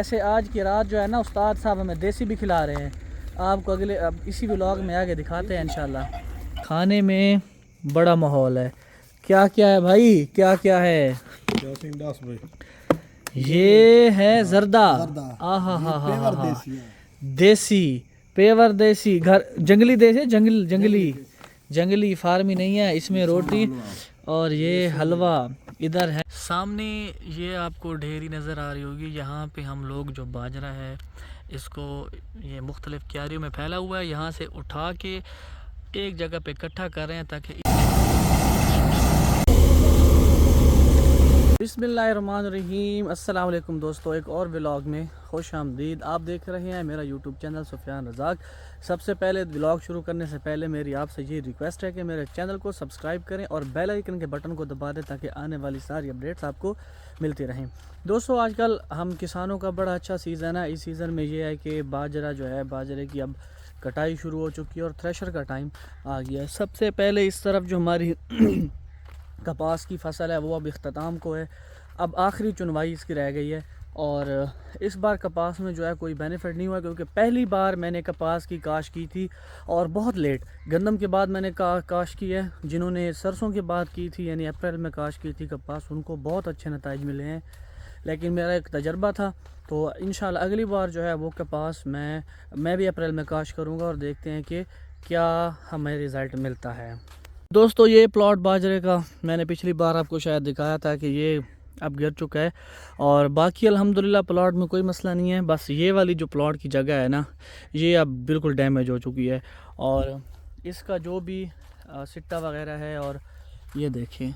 ऐसे आज की रात जो है ना उस्ताद साहब हमें देसी भी खिला रहे हैं। आपको अगले अब इसी व्लॉग में आगे दिखाते हैं इंशाल्लाह। खाने में बड़ा माहौल है। क्या क्या है भाई, क्या क्या है? ये है जर्दा। आहा हा देसी पेवर देसी घर जंगली देसी जंगली जंगली फार्मी नहीं है इसमें। रोटी और ये हलवा इधर है सामने। ये आपको ढेरी नज़र आ रही होगी। यहाँ पे हम लोग जो बाजरा है इसको ये मुख्तलिफ़ क्यारियों में फैला हुआ है, यहाँ से उठा के एक जगह पे इकट्ठा कर रहे हैं ताकि बिस्मिल्लाहिर्रहमानिर्रहीम। अस्सलाम वालेकुम दोस्तों, एक और व्लॉग में खुश आमदीद। आप देख रहे हैं मेरा यूट्यूब चैनल सुफियान रज़ाक। सबसे पहले व्लॉग शुरू करने से पहले मेरी आपसे ये रिक्वेस्ट है कि मेरे चैनल को सब्सक्राइब करें और बेल आइकन के बटन को दबा दें ताकि आने वाली सारी अपडेट्स आपको मिलती रहें। दोस्तों आजकल हम किसानों का बड़ा अच्छा सीज़न है। इस सीज़न में ये है कि बाजरा जो है, बाजरे की अब कटाई शुरू हो चुकी है और थ्रेशर का टाइम आ गया है। सबसे पहले इस तरफ जो हमारी कपास की फसल है वो अब इख्तिताम को है। अब आखिरी चुनवाई इसकी रह गई है और इस बार कपास में जो है कोई बेनिफिट नहीं हुआ क्योंकि पहली बार मैंने कपास की काश की थी और बहुत लेट। गंदम के बाद मैंने काश की है। जिन्होंने सरसों के बाद की थी यानी अप्रैल में काश की थी कपास, उनको बहुत अच्छे नताइज मिले हैं। लेकिन मेरा एक तजर्बा था तो इंशाल्लाह अगली बार जो है वो कपास मैं भी अप्रैल में काश करूँगा और देखते हैं कि क्या हमें रिज़ल्ट मिलता है। दोस्तों ये प्लॉट बाजरे का मैंने पिछली बार आपको शायद दिखाया था कि ये अब गिर चुका है और बाकी अल्हम्दुलिल्लाह प्लॉट में कोई मसला नहीं है। बस ये वाली जो प्लॉट की जगह है ना, ये अब बिल्कुल डैमेज हो चुकी है और इसका जो भी सिट्टा वगैरह है और ये देखें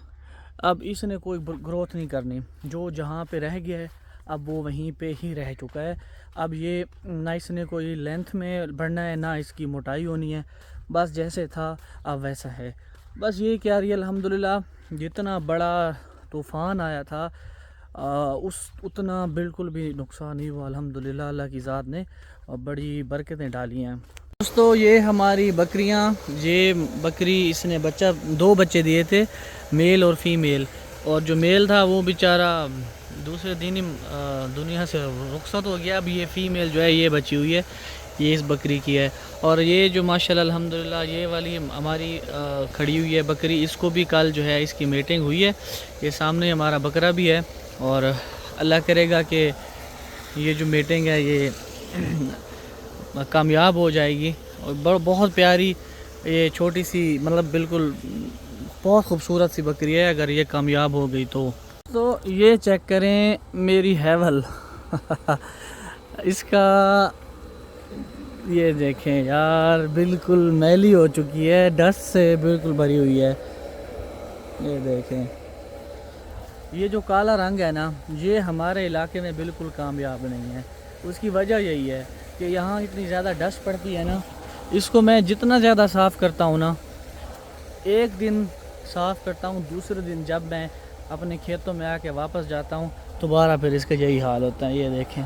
अब इसने कोई ग्रोथ नहीं करनी। जो जहाँ पे रह गया है अब वो वहीं पे ही रह चुका है। अब ये ना इसने कोई लेंथ में बढ़ना है ना इसकी मोटाई होनी है, बस जैसे था अब वैसा है। बस ये क्या रही अल्हम्दुलिल्लाह जितना बड़ा तूफ़ान आया था उतना बिल्कुल भी नुकसान नहीं हुआ अल्हम्दुलिल्लाह। अल्लाह की ज़ात ने बड़ी बरकतें डाली हैं। दोस्तों ये हमारी बकरियां, ये बकरी इसने दो बच्चे दिए थे, मेल और फीमेल। और जो मेल था वो बेचारा दूसरे दिन ही दुनिया से रुखसत हो गया। अब ये फ़ीमेल जो है ये बची हुई है, ये इस बकरी की है। और ये जो माशाल्लाह अल्हम्दुलिल्लाह ये वाली हमारी खड़ी हुई है बकरी, इसको भी कल जो है इसकी मीटिंग हुई है। ये सामने हमारा बकरा भी है और अल्लाह करेगा कि ये जो मीटिंग है ये कामयाब हो जाएगी। और बहुत प्यारी ये छोटी सी मतलब बिल्कुल बहुत खूबसूरत सी बकरी है अगर ये कामयाब हो गई तो ये चेक करें मेरी हैवल इसका ये देखें यार बिल्कुल मैली हो चुकी है, डस्ट से बिल्कुल भरी हुई है। ये देखें ये जो काला रंग है ना, ये हमारे इलाके में बिल्कुल कामयाब नहीं है। उसकी वजह यही है कि यहाँ इतनी ज़्यादा डस्ट पड़ती है ना। इसको मैं जितना ज़्यादा साफ़ करता हूँ ना, एक दिन साफ़ करता हूँ, दूसरे दिन जब मैं अपने खेतों में आके वापस जाता हूँ दोबारा फिर इसका यही हाल होता है। ये देखें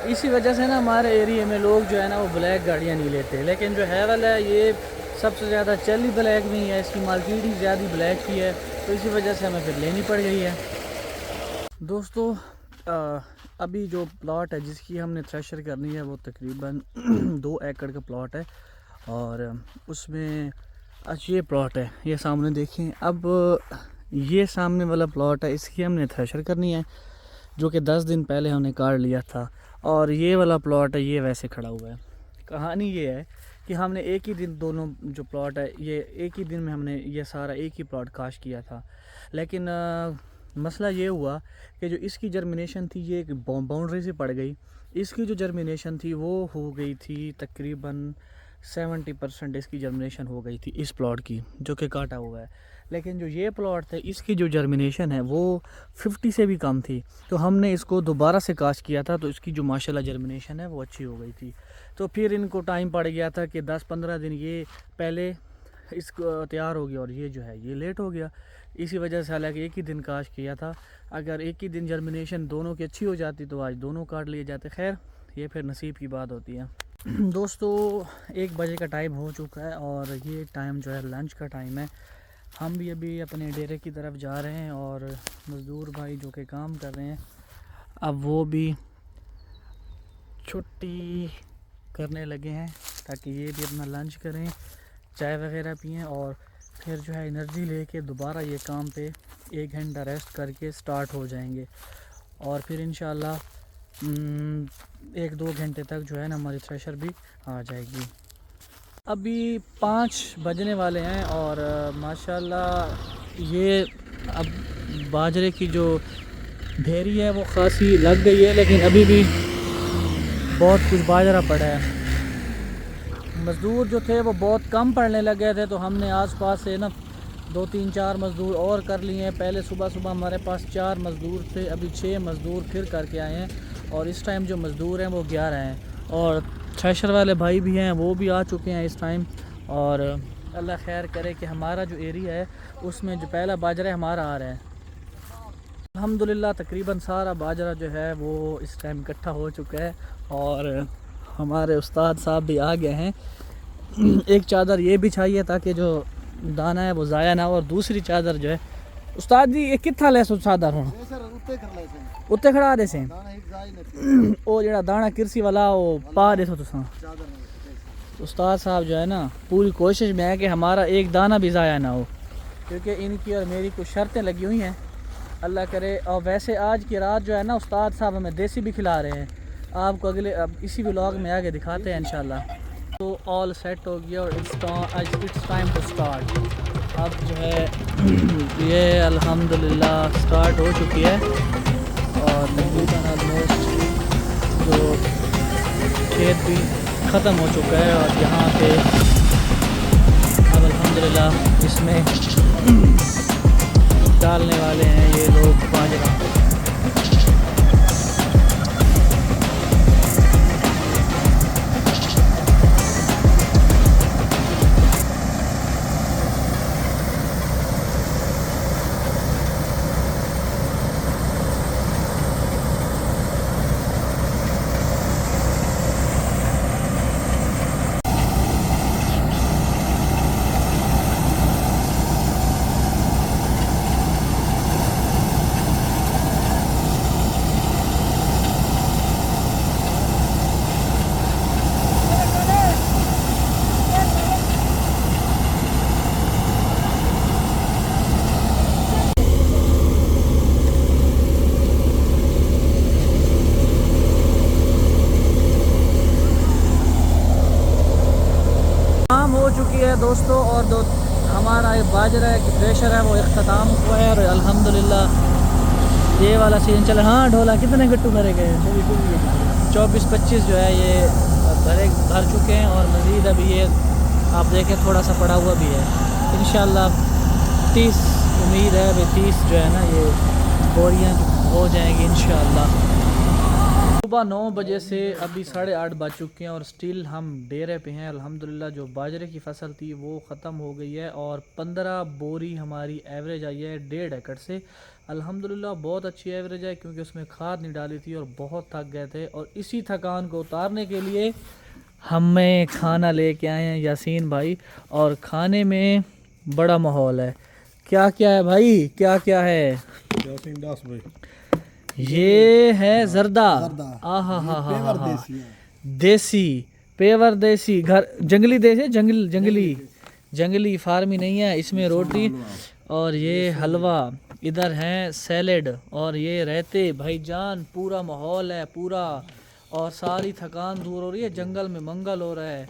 इसी वजह से ना हमारे एरिया में लोग जो है ना वो ब्लैक गाड़ियाँ नहीं लेते। लेकिन जो हैवल है ये सबसे ज़्यादा चली ब्लैक नहीं है, इसकी मार्केट ही ज़्यादा ब्लैक की है तो इसी वजह से हमें फिर लेनी पड़ गई है। दोस्तों अभी जो प्लॉट है जिसकी हमने थ्रेशर करनी है वो तकरीबन 2 एकड़ का प्लॉट है और उसमें अच्छा ये प्लॉट है, ये सामने देखें। अब ये सामने वाला प्लॉट है, इसकी हमने थ्रेशर करनी है जो कि 10 दिन पहले हमने काट लिया था। और ये वाला प्लॉट है ये वैसे खड़ा हुआ है। कहानी ये है कि हमने एक ही दिन दोनों जो प्लॉट है ये एक ही दिन में हमने ये सारा एक ही प्लॉट काश किया था। लेकिन मसला ये हुआ कि जो इसकी जर्मिनेशन थी ये एक बाउंड्री से पड़ गई। इसकी जो जर्मिनेशन थी वो हो गई थी तकरीबन 70% इसकी जर्मिनेशन हो गई थी इस प्लॉट की जो कि काटा हुआ है। लेकिन जो ये प्लॉट थे इसकी जो जर्मिनेशन है वो 50 से भी कम थी। तो हमने इसको दोबारा से काश किया था तो इसकी जो माशाल्लाह जर्मिनेशन है वो अच्छी हो गई थी। तो फिर इनको टाइम पड़ गया था कि 10-15 दिन ये पहले इसको तैयार हो गया और ये जो है ये लेट हो गया। इसी वजह से हालांकि एक ही दिन काश किया था, अगर एक ही दिन जर्मिनेशन दोनों की अच्छी हो जाती तो आज दोनों काट लिए जाते। खैर ये फिर नसीब की बात होती है। दोस्तों 1 बजे का टाइम हो चुका है और ये टाइम जो है लंच का टाइम है। हम भी अभी अपने डेरे की तरफ जा रहे हैं और मज़दूर भाई जो कि काम कर रहे हैं अब वो भी छुट्टी करने लगे हैं ताकि ये भी अपना लंच करें, चाय वगैरह पिएं और फिर जो है एनर्जी लेके दोबारा ये काम पे 1 घंटा रेस्ट करके स्टार्ट हो जाएंगे और फिर इंशाल्लाह 1-2 घंटे तक जो है ना हमारी थ्रेशर भी आ जाएगी। अभी 5 बजने वाले हैं और माशाल्लाह ये अब बाजरे की जो ढेरी है वो खासी लग गई है, लेकिन अभी भी बहुत कुछ बाजरा पड़ा है। मज़दूर जो थे वो बहुत कम पड़ने लग गए थे तो हमने आसपास से ना 2-3-4 मज़दूर और कर लिए हैं। पहले सुबह सुबह हमारे पास 4 मज़दूर थे, अभी 6 मज़दूर फिर करके आए हैं और इस टाइम जो मज़दूर हैं वो 11 हैं और थ्रेशर वाले भाई भी हैं वो भी आ चुके हैं इस टाइम। और अल्लाह खैर करे कि हमारा जो एरिया है उसमें जो पहला बाजरा है हमारा आ रहा है। अल्हम्दुलिल्लाह तकरीबन सारा बाजरा जो है वो इस टाइम इकट्ठा हो चुका है और हमारे उस्ताद साहब भी आ गए हैं। एक चादर ये बिछाई है ताकि जो दाना है वो ज़ाया ना हो और दूसरी चादर जो है उस्ताद जी ये कितना ले सो चादर हूँ उत्ते खड़ा दे से वो जड़ा दाना किरसी वाला वो पा दे सो तुसा। उस्ताद साहब जो है ना पूरी कोशिश में है कि हमारा एक दाना भी ज़ाया ना हो, क्योंकि इनकी और मेरी कुछ शर्तें लगी हुई हैं अल्लाह करे। और वैसे आज की रात जो है ना उस्ताद साहब हमें देसी भी खिला रहे हैं, आपको अगले अब इसी व्लॉग में आगे दिखाते हैं इंशाल्लाह। तो ऑल सेट हो गया और इट्स टाइम टू स्टार्ट। अब जो है ये अल्हम्दुलिल्लाह स्टार्ट हो चुकी है और तकरीबन ऑलमोस्ट जो खेत भी ख़त्म हो चुका है और यहाँ पे अब अल्हम्दुलिल्लाह इसमें डालने वाले हैं ये लोग बाजरा। चुकी है दोस्तों और हमारा ये बाजरा है कि थ्रेशर है वो इख्तिताम हुआ है और अल्हम्दुलिल्लाह ये वाला सीजन चला। हाँ ढोला कितने गट्टू भरे गए? 24-25 जो है ये भर चुके हैं और मज़ीद अभी ये आप देखें थोड़ा सा पड़ा हुआ भी है। इंशाल्लाह 30 उम्मीद है अभी 30 जो है ना ये बोरियाँ हो जाएंगी इंशाल्लाह। सुबह 9 बजे से अभी 8:30 बज चुके हैं और स्टिल हम डेरे पे हैं। अल्हम्दुलिल्लाह जो बाजरे की फसल थी वो ख़त्म हो गई है और 15 बोरी हमारी एवरेज आई है 1.5 एकड़ से। अल्हम्दुलिल्लाह बहुत अच्छी एवरेज है क्योंकि उसमें खाद नहीं डाली थी और बहुत थक गए थे और इसी थकान को उतारने के लिए हमें खाना लेके आए हैं यासीन भाई और खाने में बड़ा माहौल है। क्या क्या है भाई, क्या क्या है? यासीन दास भाई ये है जर्दा, आहा हा हा हा हा, देसी पेवर देसी घर जंगली देसी जंगली फार्मी नहीं है। इसमें रोटी और ये हलवा, इधर है सैलेड और ये रहते भाईजान। पूरा माहौल है पूरा और सारी थकान दूर हो रही है, जंगल में मंगल हो रहा है।